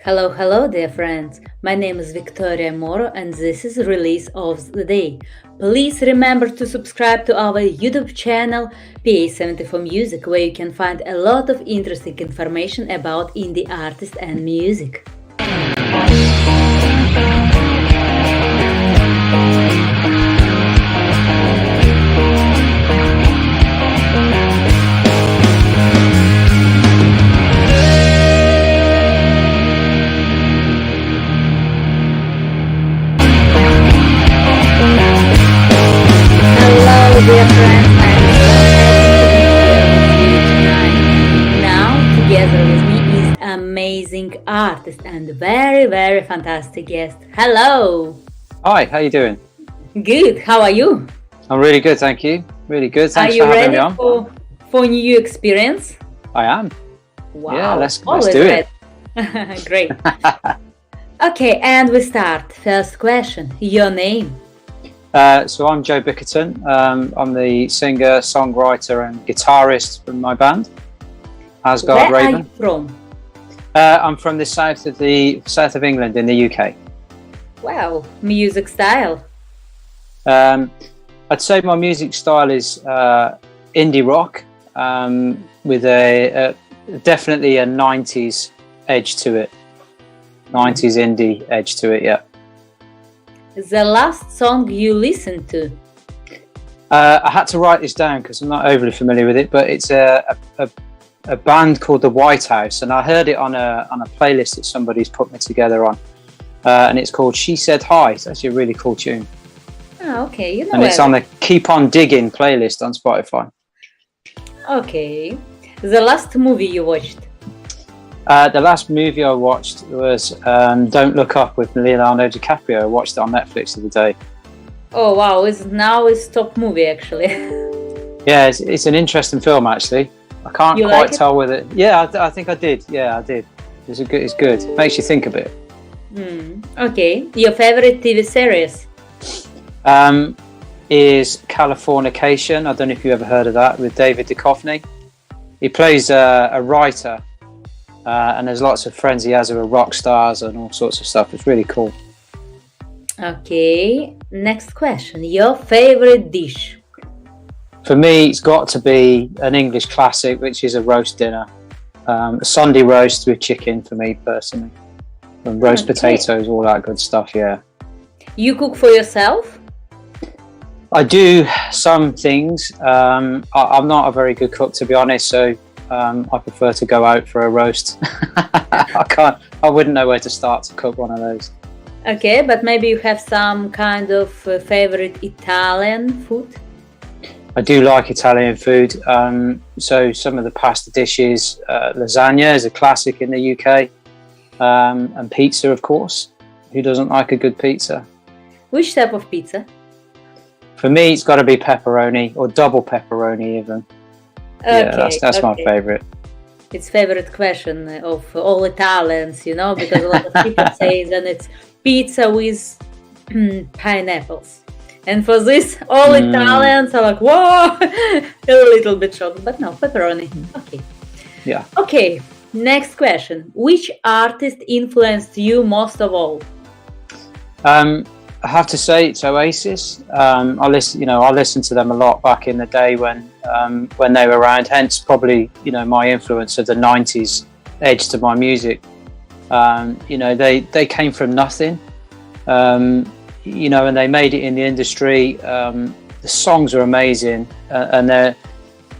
Hello, hello, dear friends. My name is Victoria Moro, and this is Release of the Day. Please remember to subscribe to our YouTube channel PA74 Music, where you can find a lot of interesting information about indie artists and music. Hello, dear friends. I'm so happy to be here with you tonight. Now, together with me is amazing artist and very, very fantastic guest. Hello. Hi, how you doing? Good. How are you? I'm really good, thank you. Really good. Are Thanks you for having ready me on. for new experience? I am. Wow. Yeah, let's Always do it. ready. Great. Okay, and we start. First question. Your name? So I'm Joe Bickerton. I'm the singer, songwriter, and guitarist from my band, Asgard Where are Raven. you from? I'm from the south of England in the UK. Wow. Music style. I'd say my music style is indie rock with a definitely a 90s edge to it. 90s indie edge to it, yeah. The last song you listened to? I had to write this down because I'm not overly familiar with it, but it's a band called the White House, and I heard it on a playlist that somebody's put me together on, and it's called She Said Hi. It's actually a really cool tune. Oh, okay. You know And it's on the Keep On Digging playlist on Spotify. Okay. The last movie you watched? The last movie I watched was Don't Look Up with Leonardo DiCaprio. I watched it on Netflix the other day. Oh wow! It's top movie actually. Yeah, it's an interesting film actually. I can't You quite like it? tell whether. Yeah, I think I did. Yeah, I did. It's good. Makes you think a bit. Okay. Your favorite TV series? Is Californication. I don't know if you ever heard of that, with David Duchovny. He plays a writer, and there's lots of friends he has who are rock stars and all sorts of stuff. It's really cool. Okay. Next question. Your favorite dish? For me, it's got to be an English classic, which is a roast dinner. A Sunday roast with chicken for me personally. And roast potatoes, all that good stuff, yeah. You cook for yourself? I do some things. I'm not a very good cook, to be honest, so I prefer to go out for a roast. I wouldn't know where to start to cook one of those. Okay, but maybe you have some kind of favorite Italian food? I do like Italian food. So some of the pasta dishes, lasagna is a classic in the UK, and pizza, of course. Who doesn't like a good pizza? Which type of pizza? For me, it's got to be pepperoni, or double pepperoni even. Okay, that's my favourite. It's favorite question of all Italians, because a lot of people say that it's pizza with pineapples. And for this, all Italians are like, whoa, a little bit shocked, but no, pepperoni. Okay. Yeah. Okay, next question. Which artist influenced you most of all? I have to say it's Oasis. I listened to them a lot back in the day when they were around. Hence, probably my influence of the '90s edge to my music. They came from nothing, and they made it in the industry. The songs are amazing, and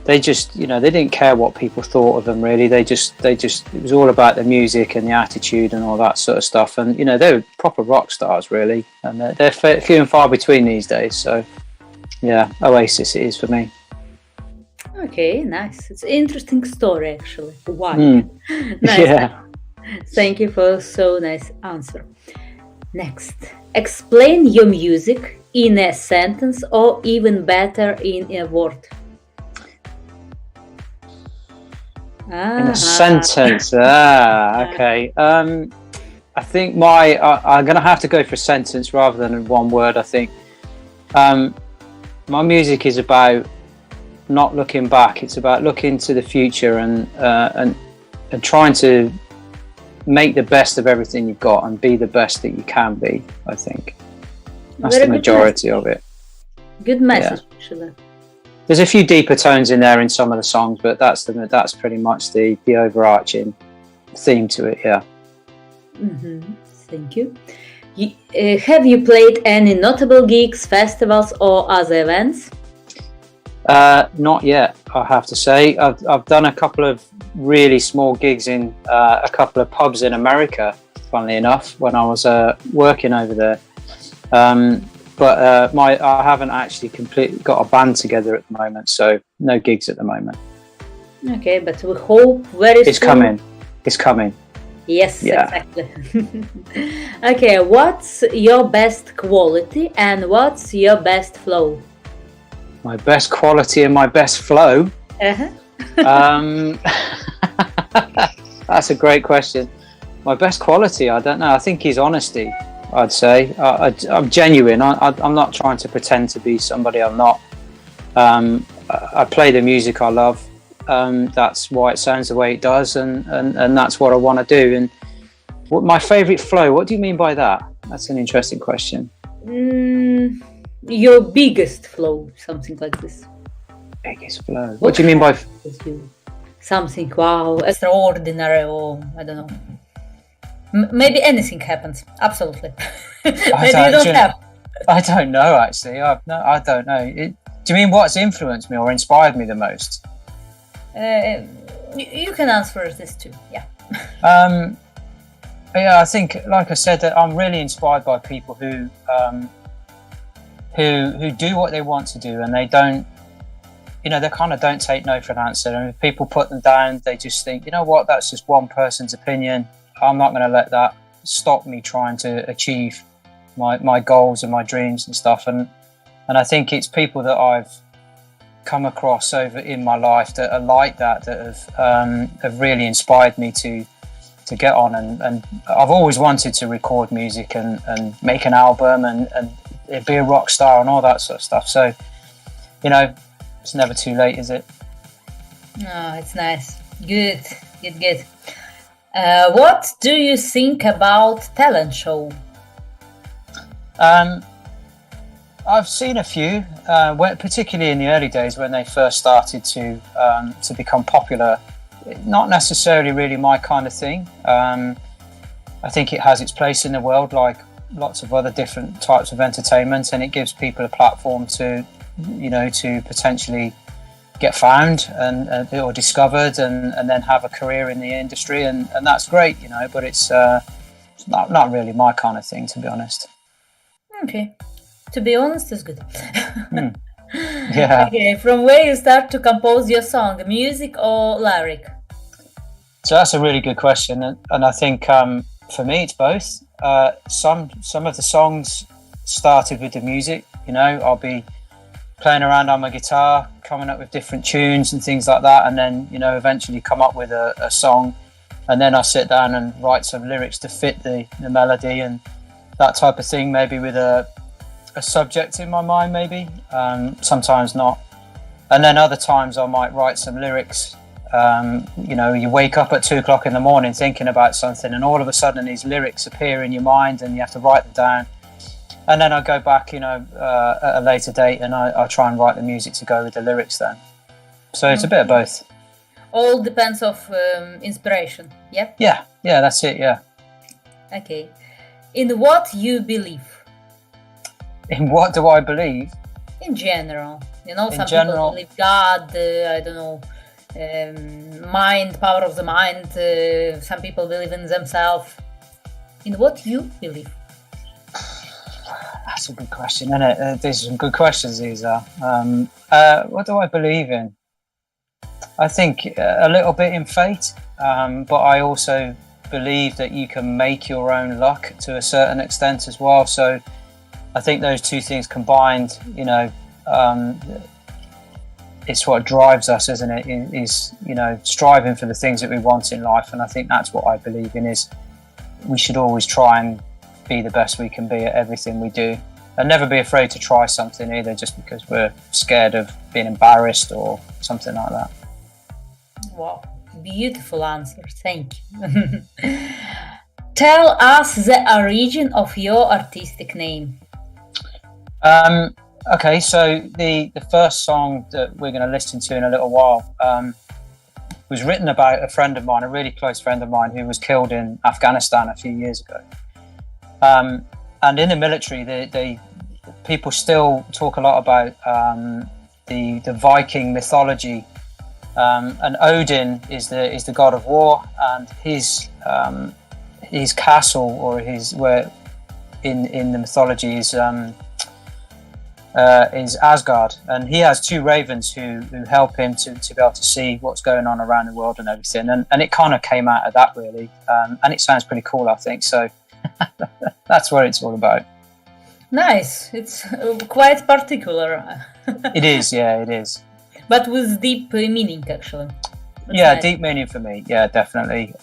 they just they didn't care what people thought of them really. They just it was all about the music and the attitude and all that sort of stuff. And they were proper rock stars really, and they're few and far between these days. So yeah, Oasis it is for me. Okay, nice. It's an interesting story actually. Why? Nice. Yeah. Thank you for so nice answer. Next, explain your music in a sentence or even better in a word. In a sentence. Okay. I think I'm going to have to go for a sentence rather than one word. I think my music is about not looking back. It's about looking to the future and trying to make the best of everything you've got and be the best that you can be. I think that's Very the good majority message. of it. Good message, actually. There's a few deeper tones in there in some of the songs, but that's pretty much the overarching theme to it. Yeah. Thank you. Have you played any notable gigs, festivals, or other events? Not yet, I have to say. I've done a couple of really small gigs in a couple of pubs in America, funnily enough, when I was working over there. But I haven't actually completely got a band together at the moment, so no gigs at the moment. Okay, but we hope very soon. It's coming. It's coming. Yes, exactly. Okay, what's your best quality and what's your best flow? My best quality and my best flow? That's a great question. My best quality, I don't know. I think is honesty, I'd say. I'm genuine. I'm not trying to pretend to be somebody I'm not. I play the music I love. That's why it sounds the way it does, and that's what I want to do. And what my favorite flow, what do you mean by that? That's an interesting question. Your biggest flow, something like this. Biggest flow. What do you mean by something wow, extraordinary, or I don't know. Maybe anything happens. Absolutely. Maybe you don't have. I don't know, actually. I don't know. Do you mean what's influenced me or inspired me the most? You can answer this too. Yeah. Yeah, I think, like I said, that I'm really inspired by people who do what they want to do, and they don't, they kind of don't take no for an answer. And if people put them down, they just think, you know what, that's just one person's opinion. I'm not going to let that stop me trying to achieve my goals and my dreams and stuff. And I think it's people that I've come across over in my life that are like that have really inspired me to get on. And I've always wanted to record music and make an album and be a rock star and all that sort of stuff. So, it's never too late, is it? Oh, it's nice. Good. What do you think about talent show? I've seen a few, particularly in the early days when they first started to become popular. Not necessarily really my kind of thing. I think it has its place in the world, like lots of other different types of entertainment, and it gives people a platform to potentially get found and or discovered and then have a career in the industry, and that's great, but it's not really my kind of thing, to be honest. Okay, to be honest is good. Yeah. Okay, from where you start to compose your song, music or lyric? So that's a really good question, and I think for me it's both. Some of the songs started with the music. I'll be playing around on my guitar, coming up with different tunes and things like that, and then eventually come up with a song, and then I'll sit down and write some lyrics to fit the melody and that type of thing, maybe with a subject in my mind, maybe sometimes not. And then other times I might write some lyrics. You wake up at 2:00 in the morning thinking about something, and all of a sudden these lyrics appear in your mind and you have to write them down. And then I go back, at a later date, and I try and write the music to go with the lyrics then. So it's a bit of both. All depends of inspiration, yeah? Yeah, that's it, yeah. Okay. In what you believe? In what do I believe? In general. Some people believe God, I don't know, mind, power of the mind. Some people believe in themselves. In what you believe? That's a good question, isn't it? There's some good questions, these are. What do I believe in? I think a little bit in fate, but I also believe that you can make your own luck to a certain extent as well. So I think those two things combined, it's what drives us, isn't it? Is striving for the things that we want in life. And I think that's what I believe in, is we should always try and be the best we can be at everything we do, and never be afraid to try something either, just because we're scared of being embarrassed or something like that. Wow, Beautiful answer. Thank you. Tell us the origin of your artistic name. Okay, so the first song that we're going to listen to in a little while was written about a friend of mine, a really close friend of mine, who was killed in Afghanistan a few years ago. And in the military, they people still talk a lot about the Viking mythology, and Odin is the god of war, and his castle, or where in the mythology is Asgard, and he has two ravens who help him to be able to see what's going on around the world and everything, and it kind of came out of that, really, and it sounds pretty cool, I think, so that's what it's all about. Nice. It's quite particular. It is, yeah, it is. But with deep meaning, actually. That's yeah, nice. Deep meaning for me, yeah, definitely.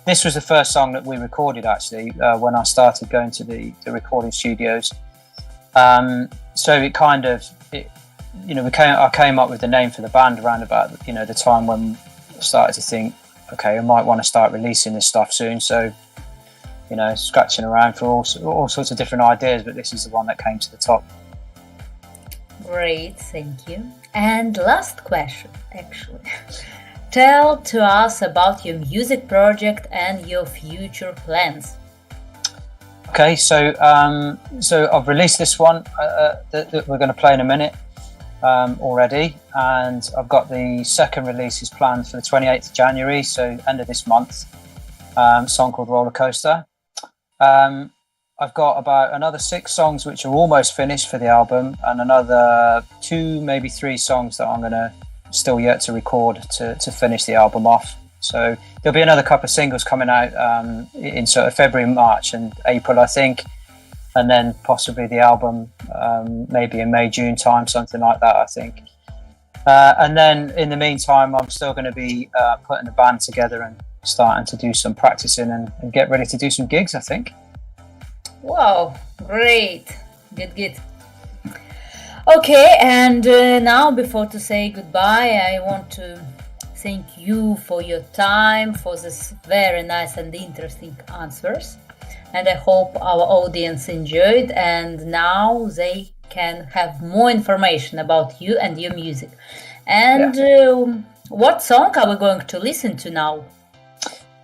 This was the first song that we recorded, actually, when I started going to the recording studios. So it kind of, I came up with the name for the band around about, the time when I started to think, okay, I might want to start releasing this stuff soon. So, scratching around for all sorts of different ideas, but this is the one that came to the top. Great, thank you. And last question, actually. Tell to us about your music project and your future plans. Okay, so I've released this one that we're going to play in a minute already, and I've got the second releases planned for the 28th of January, so end of this month. Song called Roller Coaster. I've got about another 6 songs which are almost finished for the album, and another 2, maybe 3 songs that I'm going to still yet to record to finish the album off. So there'll be another couple of singles coming out in sort of February, March and April, I think, and then possibly the album maybe in May, June time, something like that, I think. And then in the meantime, I'm still going to be putting the band together and starting to do some practicing and get ready to do some gigs, I think. Wow, great. Good. Okay, and now before to say goodbye, I want to thank you for your time, for this very nice and interesting answers. And I hope our audience enjoyed, and now they can have more information about you and your music. And what song are we going to listen to now?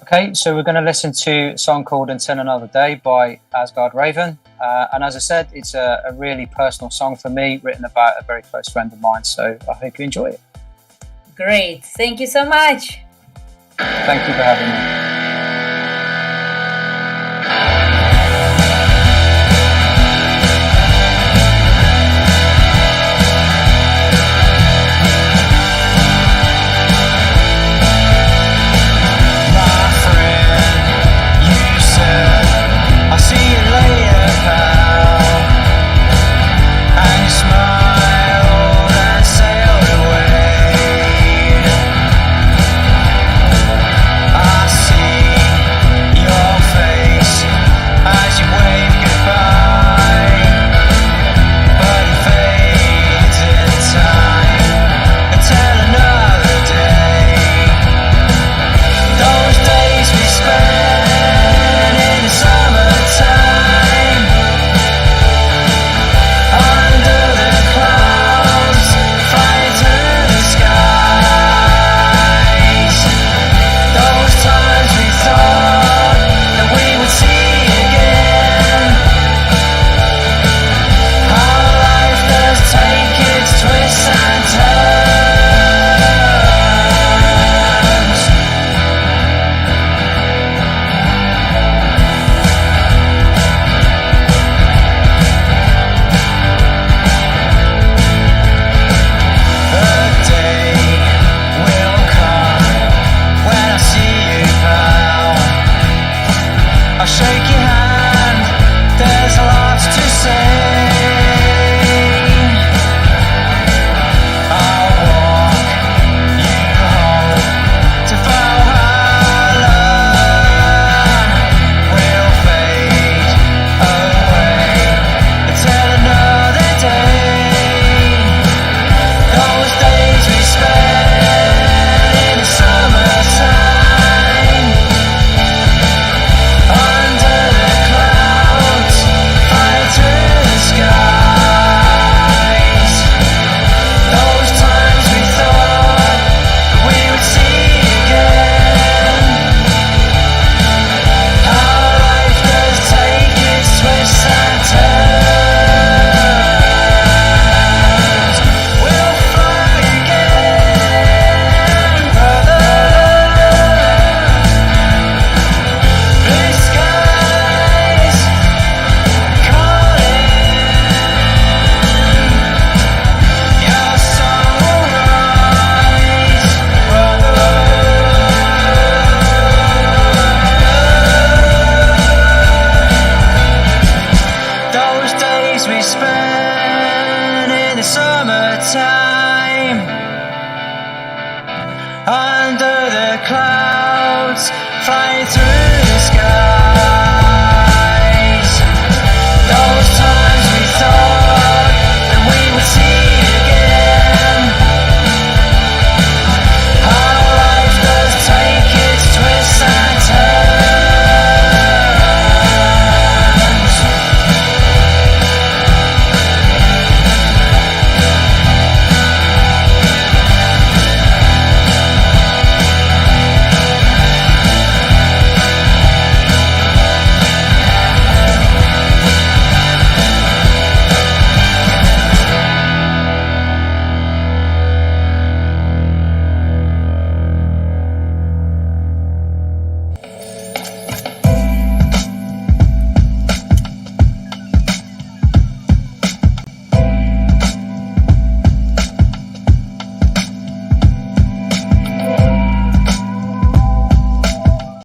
Okay, so we're going to listen to a song called Until Another Day by Asgard Raven. And as I said, it's a really personal song for me, written about a very close friend of mine. So I hope you enjoy it. Great. Thank you so much. Thank you for having me. I see time under the clouds, flying through the skies. Those times we thought that we would see